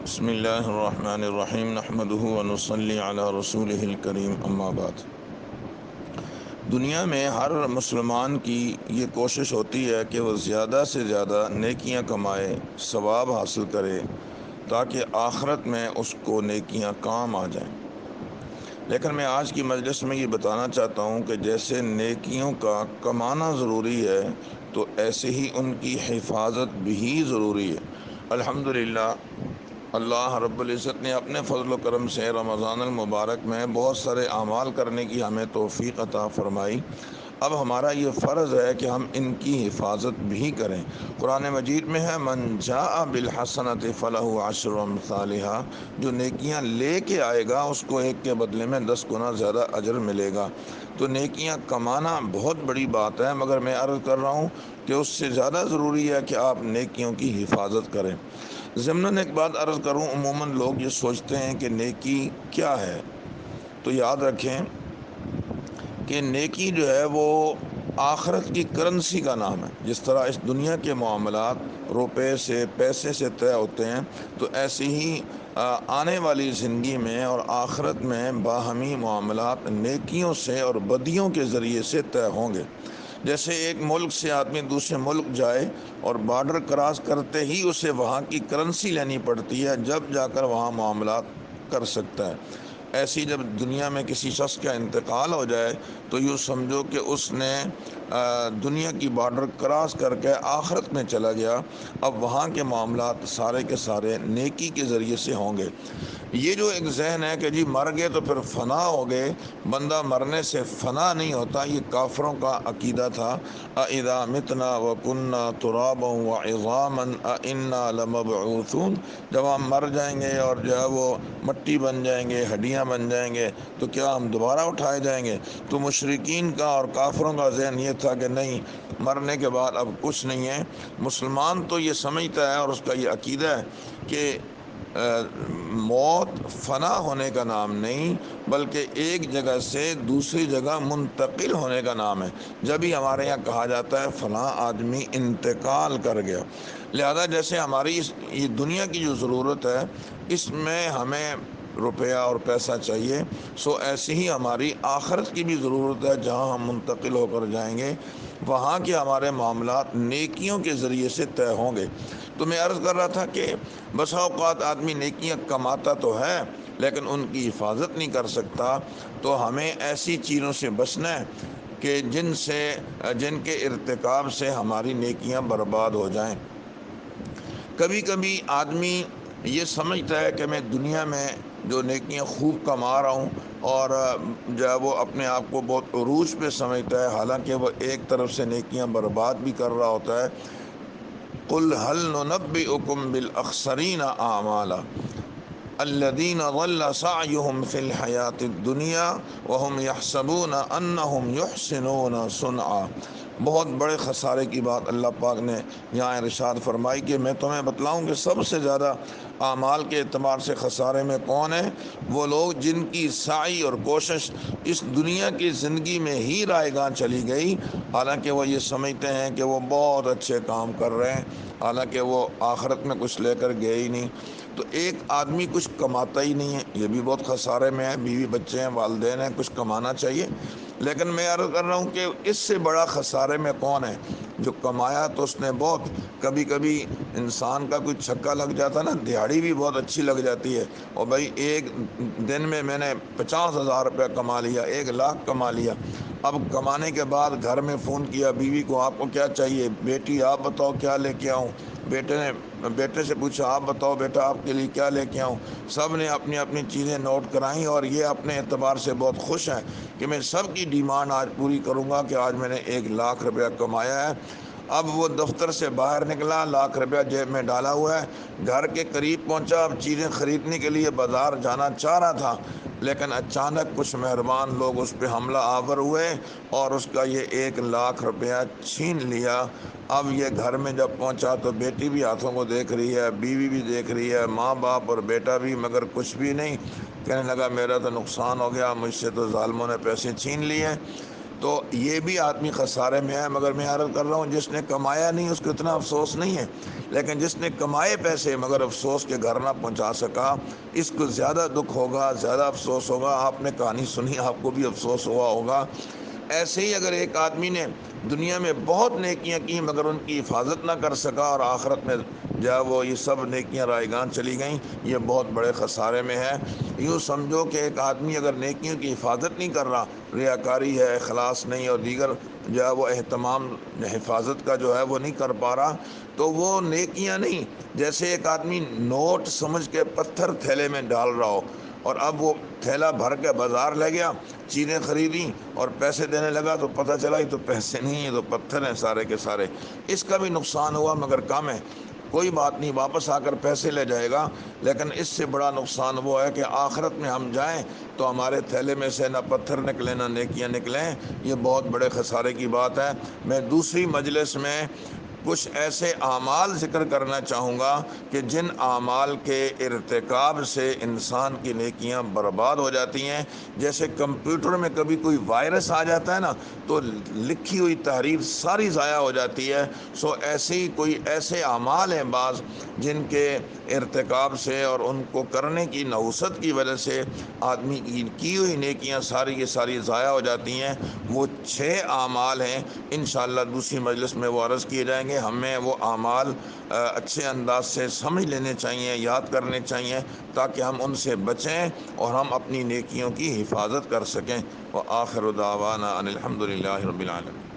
بسم اللہ الرحمن الرحیم نحمدہ ونصلی علی رسولہ الکریم اما بعد۔ دنیا میں ہر مسلمان کی یہ کوشش ہوتی ہے کہ وہ زیادہ سے زیادہ نیکیاں کمائے، ثواب حاصل کرے، تاکہ آخرت میں اس کو نیکیاں کام آ جائیں۔ لیکن میں آج کی مجلس میں یہ بتانا چاہتا ہوں کہ جیسے نیکیوں کا کمانا ضروری ہے تو ایسے ہی ان کی حفاظت بھی ضروری ہے۔ الحمدللہ اللہ رب العزت نے اپنے فضل و کرم سے رمضان المبارک میں بہت سارے اعمال کرنے کی ہمیں توفیق عطا فرمائی۔ اب ہمارا یہ فرض ہے کہ ہم ان کی حفاظت بھی کریں۔ قرآن مجید میں ہے من جاء بالحسنۃ فلہ عشر امثالھا، جو نیکیاں لے کے آئے گا اس کو ایک کے بدلے میں 10 گنا زیادہ اجر ملے گا۔ تو نیکیاں کمانا بہت بڑی بات ہے، مگر میں عرض کر رہا ہوں کہ اس سے زیادہ ضروری ہے کہ آپ نیکیوں کی حفاظت کریں۔ ضمناً ایک بات عرض کروں، عموماً لوگ یہ سوچتے ہیں کہ نیکی کیا ہے، تو یاد رکھیں کہ نیکی جو ہے وہ آخرت کی کرنسی کا نام ہے۔ جس طرح اس دنیا کے معاملات روپے سے، پیسے سے طے ہوتے ہیں، تو ایسے ہی آنے والی زندگی میں اور آخرت میں باہمی معاملات نیکیوں سے اور بدیوں کے ذریعے سے طے ہوں گے۔ جیسے ایک ملک سے آدمی دوسرے ملک جائے اور بارڈر کراس کرتے ہی اسے وہاں کی کرنسی لینی پڑتی ہے، جب جا کر وہاں معاملات کر سکتا ہے۔ ایسی جب دنیا میں کسی شخص کا انتقال ہو جائے تو یوں سمجھو کہ اس نے دنیا کی بارڈر کراس کر کے آخرت میں چلا گیا۔ اب وہاں کے معاملات سارے کے سارے نیکی کے ذریعے سے ہوں گے۔ یہ جو ایک ذہن ہے کہ جی مر گئے تو پھر فنا ہو گئے، بندہ مرنے سے فنا نہیں ہوتا، یہ کافروں کا عقیدہ تھا۔ اَإِذَا مِتْنَا وَكُنَّا تُرَابًا وَعِظَامًا أَإِنَّا لَمَبْعُوثُونَ، جب ہم مر جائیں گے اور جو ہے وہ مٹی بن جائیں گے، ہڈیاں بن جائیں گے، تو کیا ہم دوبارہ اٹھائے جائیں گے؟ تو مشرکین کا اور کافروں کا ذہن یہ تھا کہ نہیں، مرنے کے بعد اب کچھ نہیں ہے۔ مسلمان تو یہ سمجھتا ہے اور اس کا یہ عقیدہ ہے کہ موت فنا ہونے کا نام نہیں، بلکہ ایک جگہ سے دوسری جگہ منتقل ہونے کا نام ہے۔ جب ہی ہمارے یہاں کہا جاتا ہے فلاں آدمی انتقال کر گیا، لہذا جیسے ہماری یہ دنیا کی جو ضرورت ہے اس میں ہمیں روپیہ اور پیسہ چاہیے، سو ایسی ہی ہماری آخرت کی بھی ضرورت ہے، جہاں ہم منتقل ہو کر جائیں گے وہاں کے ہمارے معاملات نیکیوں کے ذریعے سے طے ہوں گے۔ تو میں عرض کر رہا تھا کہ بسا اوقات آدمی نیکیاں کماتا تو ہے لیکن ان کی حفاظت نہیں کر سکتا، تو ہمیں ایسی چیزوں سے بچنا ہے کہ جن کے ارتکاب سے ہماری نیکیاں برباد ہو جائیں۔ کبھی کبھی آدمی یہ سمجھتا ہے کہ میں دنیا میں جو نیکیاں خوب کما رہا ہوں، اور جو ہے وہ اپنے آپ کو بہت عروج پہ سمجھتا ہے، حالانکہ وہ ایک طرف سے نیکیاں برباد بھی کر رہا ہوتا ہے۔ قُلْ هَلْ نُنَبِّئُكُمْ بِالْأَخْسَرِينَ أَعْمَالًا الَّذِينَ ضَلَّ سَعْيُهُمْ فِي الْحَيَاةِ الدُّنْيَا وَهُمْ يَحْسَبُونَ أَنَّهُمْ يُحْسِنُونَ صُنْعًا۔ بہت بڑے خسارے کی بات اللہ پاک نے یہاں ارشاد فرمائی کہ میں تمہیں بتلاؤں کہ سب سے زیادہ اعمال کے اعتبار سے خسارے میں کون ہیں؟ وہ لوگ جن کی سعی اور کوشش اس دنیا کی زندگی میں ہی رائے گاں چلی گئی، حالانکہ وہ یہ سمجھتے ہیں کہ وہ بہت اچھے کام کر رہے ہیں، حالانکہ وہ آخرت میں کچھ لے کر گئے ہی نہیں۔ تو ایک آدمی کچھ کماتا ہی نہیں ہے، یہ بھی بہت خسارے میں ہے۔ بیوی بچے ہیں، والدین ہیں، کچھ کمانا چاہیے، لیکن میں عرض کر رہا ہوں کہ اس سے بڑا خسارے میں کون ہے؟ جو کمایا تو اس نے بہت، کبھی کبھی انسان کا کوئی چھکا لگ جاتا نا، دیہاڑی بھی بہت اچھی لگ جاتی ہے، اور بھائی ایک دن میں نے 50,000 روپے کما لیا، 1,00,000 کما لیا۔ اب کمانے کے بعد گھر میں فون کیا بیوی کو، آپ کو کیا چاہیے؟ بیٹی آپ بتاؤ کیا لے کے آؤں؟ بیٹے سے پوچھا، آپ بتاؤ بیٹا آپ کے لیے کیا لے کے آؤں؟ سب نے اپنی اپنی چیزیں نوٹ کرائیں، اور یہ اپنے اعتبار سے بہت خوش ہیں کہ میں سب کی ڈیمانڈ آج پوری کروں گا کہ آج میں نے 1,00,000 روپیہ کمایا ہے۔ اب وہ دفتر سے باہر نکلا، 1,00,000 روپیہ جیب میں ڈالا ہوا ہے، گھر کے قریب پہنچا، اب چیزیں خریدنے کے لیے بازار جانا چاہ رہا تھا، لیکن اچانک کچھ مہربان لوگ اس پہ حملہ آور ہوئے اور اس کا یہ 1,00,000 روپیہ چھین لیا۔ اب یہ گھر میں جب پہنچا تو بیٹی بھی ہاتھوں کو دیکھ رہی ہے، بیوی بھی دیکھ رہی ہے، ماں باپ اور بیٹا بھی، مگر کچھ بھی نہیں۔ کہنے لگا میرا تو نقصان ہو گیا، مجھ سے تو ظالموں نے پیسے چھین لیے۔ تو یہ بھی آدمی خسارے میں ہے۔ مگر میں عرض کر رہا ہوں جس نے کمایا نہیں اس کو اتنا افسوس نہیں ہے، لیکن جس نے کمائے پیسے مگر افسوس کے گھر نہ پہنچا سکا، اس کو زیادہ دکھ ہوگا، زیادہ افسوس ہوگا۔ آپ نے کہانی سنی، آپ کو بھی افسوس ہوا ہوگا۔ ایسے ہی اگر ایک آدمی نے دنیا میں بہت نیکیاں کی مگر ان کی حفاظت نہ کر سکا اور آخرت میں جب وہ یہ سب نیکیاں رائگان چلی گئیں، یہ بہت بڑے خسارے میں ہے۔ یوں سمجھو کہ ایک آدمی اگر نیکیوں کی حفاظت نہیں کر رہا، ریاکاری ہے، اخلاص نہیں اور دیگر جو ہے وہ اہتمام حفاظت کا جو ہے وہ نہیں کر پا رہا، تو وہ نیکیاں نہیں، جیسے ایک آدمی نوٹ سمجھ کے پتھر تھیلے میں ڈال رہا ہو اور اب وہ تھیلا بھر کے بازار لے گیا، چیزیں خریدیں اور پیسے دینے لگا تو پتہ چلا یہ تو پیسے نہیں ہیں، تو پتھر ہیں سارے کے سارے۔ اس کا بھی نقصان ہوا مگر کم ہے، کوئی بات نہیں، واپس آ کر پیسے لے جائے گا۔ لیکن اس سے بڑا نقصان وہ ہے کہ آخرت میں ہم جائیں تو ہمارے تھیلے میں سے نہ پتھر نکلیں نہ نیکیاں نکلیں، یہ بہت بڑے خسارے کی بات ہے۔ میں دوسری مجلس میں کچھ ایسے اعمال ذکر کرنا چاہوں گا کہ جن اعمال کے ارتکاب سے انسان کی نیکیاں برباد ہو جاتی ہیں۔ جیسے کمپیوٹر میں کبھی کوئی وائرس آ جاتا ہے نا، تو لکھی ہوئی تحریر ساری ضائع ہو جاتی ہے۔ سو ایسے ہی کوئی ایسے اعمال ہیں بعض جن کے ارتکاب سے اور ان کو کرنے کی نحوست کی وجہ سے آدمی کی ہوئی نیکیاں ساری کی ساری ضائع ہو جاتی ہیں۔ وہ 6 اعمال ہیں، انشاءاللہ دوسری مجلس میں وہ عرض کیے جائیں گے۔ ہمیں وہ اعمال اچھے انداز سے سمجھ لینے چاہیے، یاد کرنے چاہیے، تاکہ ہم ان سے بچیں اور ہم اپنی نیکیوں کی حفاظت کر سکیں۔ وآخر دعوانا ان الحمد للہ رب العالمین۔